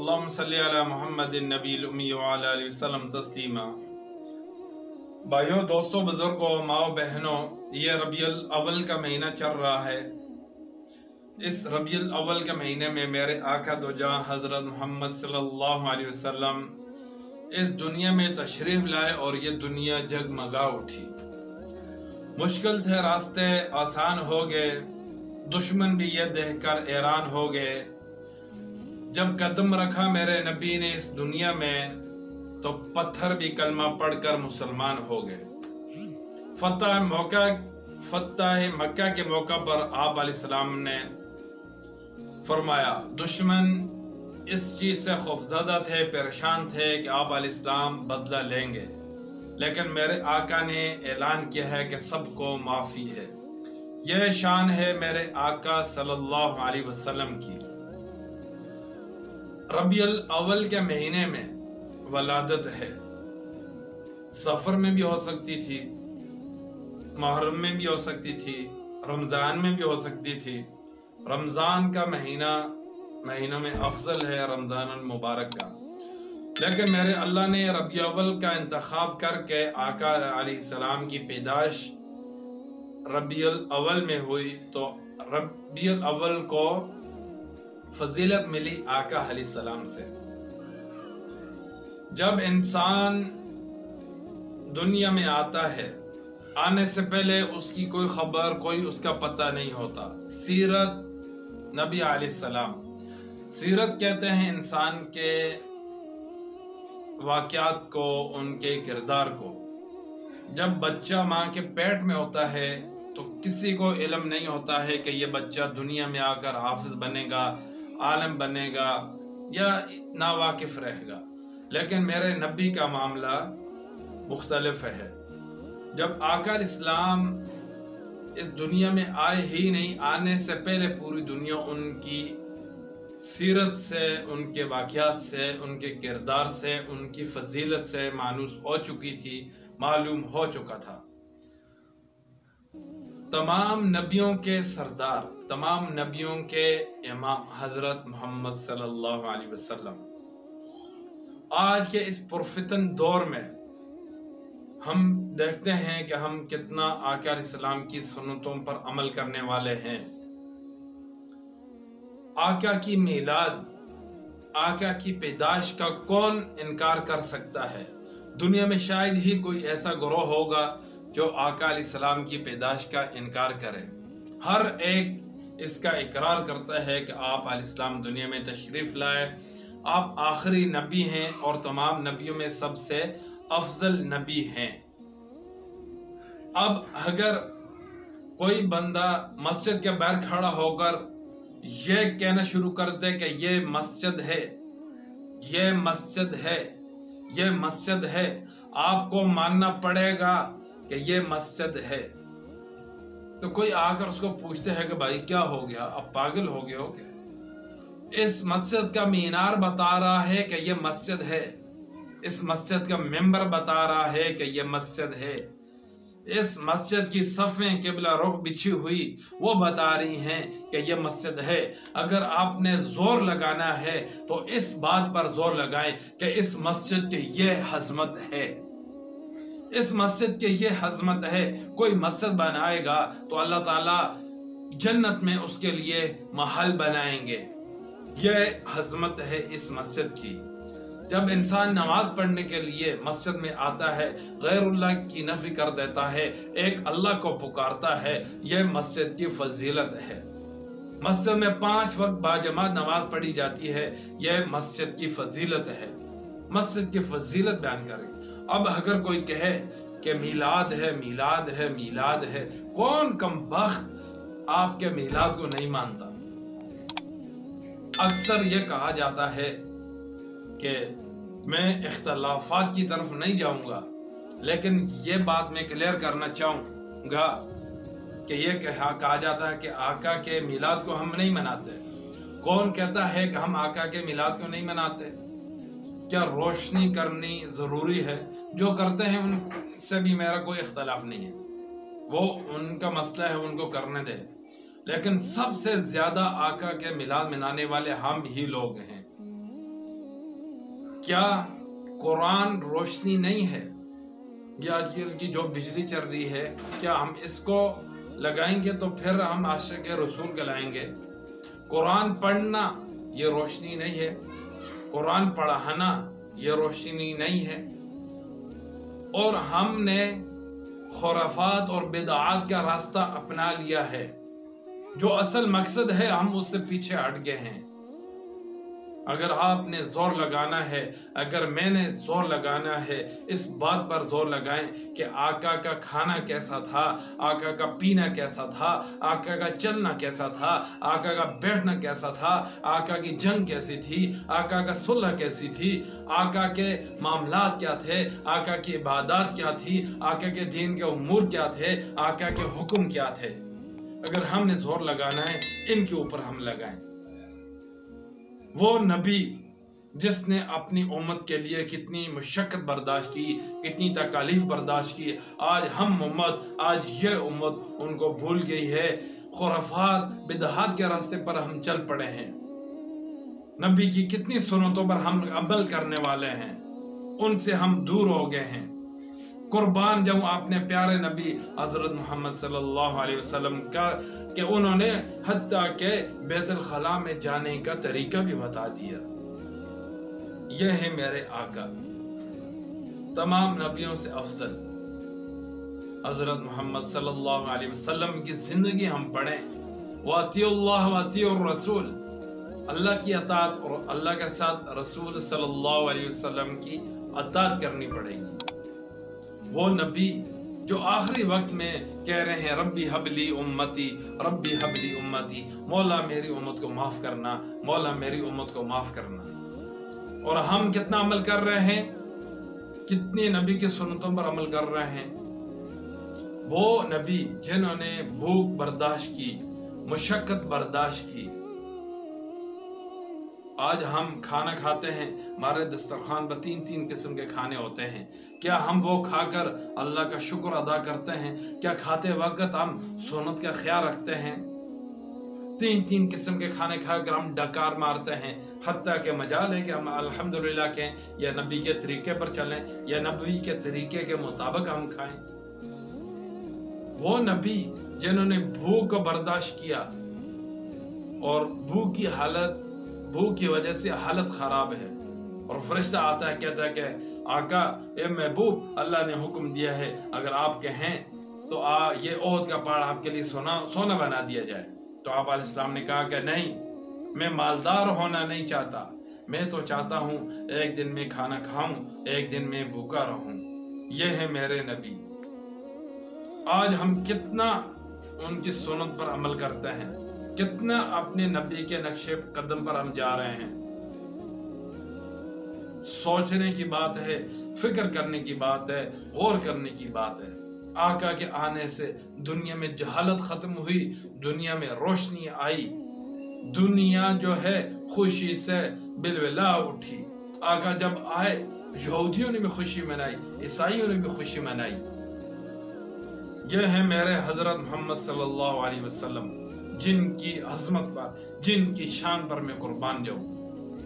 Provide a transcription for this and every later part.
अल्लाहुम्मा सल्ली अला मुहम्मदिन नबील उम्मी व अला आलिहि वसल्लम तस्लीमा। भाइयों, दोस्तों, बुजुर्गों, माओ बहनों, ये रबीउल अव्वल का महीना चल रहा है। इस रबीउल अव्वल के महीने में मेरे आका दो जहां हजरत मोहम्मद सल्लल्लाहु अलैहि वसल्लम इस दुनिया में तशरीफ लाए और ये दुनिया जगमगा उठी। मुश्किल थे रास्ते, आसान हो गए। दुश्मन भी ये देखकर हैरान हो गए। जब कदम रखा मेरे नबी ने इस दुनिया में, तो पत्थर भी कलमा पढ़कर मुसलमान हो गए। फतह मक्का के मौका पर आप अलैहिस्सलाम ने फरमाया, दुश्मन इस चीज से खौफजदा थे, परेशान थे कि आप अलैहिस्सलाम बदला लेंगे, लेकिन मेरे आका ने ऐलान किया है कि सबको माफी है। यह शान है मेरे आका सल्लल्लाहु अलैहि वसल्लम की। रबीउल अव्वल के महीने में वलादत है। सफर में भी हो सकती थी, मुहर्रम में भी हो सकती थी, रमजान में भी हो सकती थी। रमजान का महीनों में अफजल है रमजान मुबारक का, लेकिन मेरे अल्लाह ने रबीउल अव्वल का इंतखाब करके आका अलैहिस्सलाम की पैदाइश रबीउल अव्वल में हुई, तो रबीउल अव्वल को फजीलत मिली आका अलैहिस्सलाम से। जब इंसान दुनिया में आता है, आने से पहले उसकी कोई खबर, कोई उसका पता नहीं होता। सीरत नबी अलैहिस्सलाम, सीरत कहते हैं इंसान के वाक़यात को, उनके किरदार को। जब बच्चा माँ के पेट में होता है तो किसी को इल्म नहीं होता है कि ये बच्चा दुनिया में आकर हाफिज बनेगा, आलम बनेगा या नावाकिफ रहेगा। लेकिन मेरे नबी का मामला मुख्तलिफ है। जब आका इस्लाम इस दुनिया में आए ही नहीं, आने से पहले पूरी दुनिया उनकी सीरत से, उनके वाक़यात से, उनके किरदार से, उनकी फजीलत से मानूस हो चुकी थी, मालूम हो चुका था। तमाम नबियों के सरदार, तमाम नबियों के इमाम हजरत मोहम्मद सल्लल्लाहु अलैहि वसल्लम, आज के इस पुरफितन दौर में हम देखते हैं कि हम कितना आका अलैहिस्सलाम की सुन्नतों पर अमल करने वाले हैं। आका की मीलाद, आका की पैदाइश का कौन इनकार कर सकता है? दुनिया में शायद ही कोई ऐसा गिरोह होगा जो आका अलैहिस्सलाम की पैदाइश का इनकार करे। हर एक इसका इकरार करता है कि आप अलैहिस्सलाम दुनिया में तशरीफ लाए, आप आखिरी नबी हैं और तमाम नबियों में सबसे अफजल नबी हैं। अब अगर कोई बंदा मस्जिद के बाहर खड़ा होकर ये कहना शुरू कर दे कि ये मस्जिद है, ये मस्जिद है, ये मस्जिद है, आपको मानना पड़ेगा कि ये मस्जिद है, तो कोई आकर उसको पूछते हैं कि भाई क्या हो गया, अब पागल हो गए हो क्या? इस मस्जिद का मीनार बता रहा है कि ये मस्जिद है, इस मस्जिद का मेंबर बता रहा है कि ये मस्जिद है, इस मस्जिद की सफ़ें किबला रुख बिछी हुई वो बता रही हैं कि ये मस्जिद है। अगर आपने जोर लगाना है तो इस बात पर जोर लगाएं कि इस मस्जिद की ये हजमत है, इस मस्जिद की ये हजमत है। कोई मस्जिद बनाएगा तो अल्लाह ताला जन्नत में उसके लिए महल बनाएंगे। ये हजमत है इस मस्जिद की। जब इंसान नमाज पढ़ने के लिए मस्जिद में आता है, गैरुल्लाह की नफी कर देता है, एक अल्लाह को पुकारता है, यह मस्जिद की फजीलत है। मस्जिद में 5 वक्त बाजमात नमाज पढ़ी जाती है, यह मस्जिद की फजीलत है। मस्जिद की फजीलत बयान करें। अब अगर कोई कहे कि मीलाद है, मीलाद है, मीलाद है, कौन कमबख्त आपके मीलाद को नहीं मानता? अक्सर यह कहा जाता है कि मैं इख्तलाफात की तरफ नहीं जाऊंगा, लेकिन ये बात मैं क्लियर करना चाहूंगा कि ये कहा जाता है कि आका के मिलाद को हम नहीं मनाते। कौन कहता है कि हम आका के मिलाद को नहीं मनाते? क्या रोशनी करनी जरूरी है? जो करते हैं उनसे भी मेरा कोई इख्तलाफ नहीं है, वो उनका मसला है, उनको करने दे। लेकिन सबसे ज्यादा आका के मिलाद मनाने वाले हम ही लोग हैं। کیا قرآن روشنی نہیں ہے؟ یہ آج کل کی جو بجلی چل رہی ہے، کیا ہم اس کو لگائیں گے تو پھر ہم عاشق رسول کہلائیں گے؟ قرآن پڑھنا یہ روشنی نہیں ہے، قرآن پڑھانا یہ روشنی نہیں ہے، اور ہم نے خرافات اور بدعات کا راستہ اپنا لیا ہے۔ جو اصل مقصد ہے ہم اس سے پیچھے ہٹ گئے ہیں۔ اگر آپ نے زور لگانا ہے، اگر میں نے زور لگانا ہے، اس بات پر زور لگائیں کہ آقا کا کھانا کیسا تھا، آقا کا پینا کیسا تھا، آقا کا چلنا کیسا تھا، آقا کا بیٹھنا کیسا تھا، آقا کی جنگ کیسی تھی، آقا کا صلح کیسی تھی، آقا کے معاملات کیا تھے، آقا کی عبادات کیا تھی، آقا کے دین کے امور کیا تھے، آقا کے حکم کیا تھے۔ اگر ہم نے زور لگانا ہے، ان کے اوپر ہم لگائیں۔ وہ نبی جس نے اپنی امت کے لیے کتنی مشقت برداشت کی، کتنی تکالیف برداشت کی، آج ہم امت، آج یہ امت ان کو بھول گئی ہے۔ خرافات بدعات کے راستے پر ہم چل پڑے ہیں۔ نبی کی کتنی سنتوں پر ہم عمل کرنے والے ہیں، ان سے ہم دور ہو گئے ہیں۔ قربان جاؤں اپنے پیارے نبی حضرت محمد صلی اللہ علیہ وسلم کا کہ انہوں نے حتیٰ کہ بیت الخلاء میں جانے کا طریقہ بھی بتا دیا۔ یہ ہے میرے آقا، تمام نبیوں سے افضل حضرت محمد صلی اللہ علیہ وسلم کی زندگی ہم پڑھیں۔ وَأَطِيعُوا اللَّهَ وَأَطِيعُوا الرَّسُولَ، اللہ کی اطاعت اور اللہ کے ساتھ رسول صلی اللہ علیہ وسلم کی اطاعت کرنی پڑے گی۔ وہ نبی جو آخری وقت میں کہہ رہے ہیں ربی حبلی امتی، ربی حبلی امتی، مولا میری امت کو معاف کرنا، مولا میری امت کو معاف کرنا۔ اور ہم کتنا عمل کر رہے ہیں، کتنے نبی کی سنتوں پر عمل کر رہے ہیں؟ وہ نبی جنہوں نے بھوک برداشت کی، مشقت برداشت کی۔ آج ہم کھانا کھاتے ہیں، ہمارے دسترخوان پر 3 قسم کے کھانے ہوتے ہیں۔ کیا ہم وہ کھا کر اللہ کا شکر ادا کرتے ہیں؟ کیا کھاتے وقت ہم سنت کا خیال رکھتے ہیں؟ 3 قسم کے کھانے کھا کر ہم ڈکار مارتے ہیں، حتیٰ کہ مجال ہے کہ ہم الحمدللہ کہیں یا نبی کے طریقے پر چلیں یا نبی کے طریقے کے مطابق ہم کھائیں۔ وہ نبی جنہوں نے بھوک کو برداشت کیا اور بھوک کی وجہ سے حالت خراب ہے، اور فرشتہ آتا ہے کہتا ہے کہ آقا اے محبوب، اللہ نے حکم دیا ہے اگر آپ کہیں تو یہ عہد کا پہاڑ آپ کے لیے سونا بنا دیا جائے۔ تو آپ علیہ السلام نے کہا کہ نہیں، میں مالدار ہونا نہیں چاہتا، میں تو چاہتا ہوں ایک دن میں کھانا کھاؤں، ایک دن میں بھوکا رہوں۔ یہ ہے میرے نبی۔ آج ہم کتنا ان کی سنت پر عمل کرتے ہیں، کتنا اپنے نبی کے نقش قدم پر ہم جا رہے ہیں۔ سوچنے کی بات ہے، فکر کرنے کی بات ہے، غور کرنے کی بات ہے۔ آقا کے آنے سے دنیا میں جہالت ختم ہوئی، دنیا میں روشنی آئی، دنیا جو ہے خوشی سے بلبلا اٹھی۔ آقا جب آئے، یہودیوں نے بھی خوشی منائی، عیسائیوں نے بھی خوشی منائی۔ یہ ہے میرے حضرت محمد صلی اللہ علیہ وسلم، جن کی عظمت پر، جن کی شان پر میں قربان جاؤں۔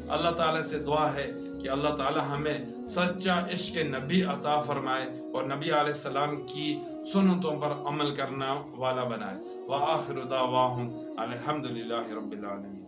اللہ تعالیٰ سے دعا ہے کہ اللہ تعالیٰ ہمیں سچا عشق نبی عطا فرمائے اور نبی علیہ السلام کی سنتوں پر عمل کرنا والا بنائے۔ وآخر دعواہم الحمدللہ رب العالمین۔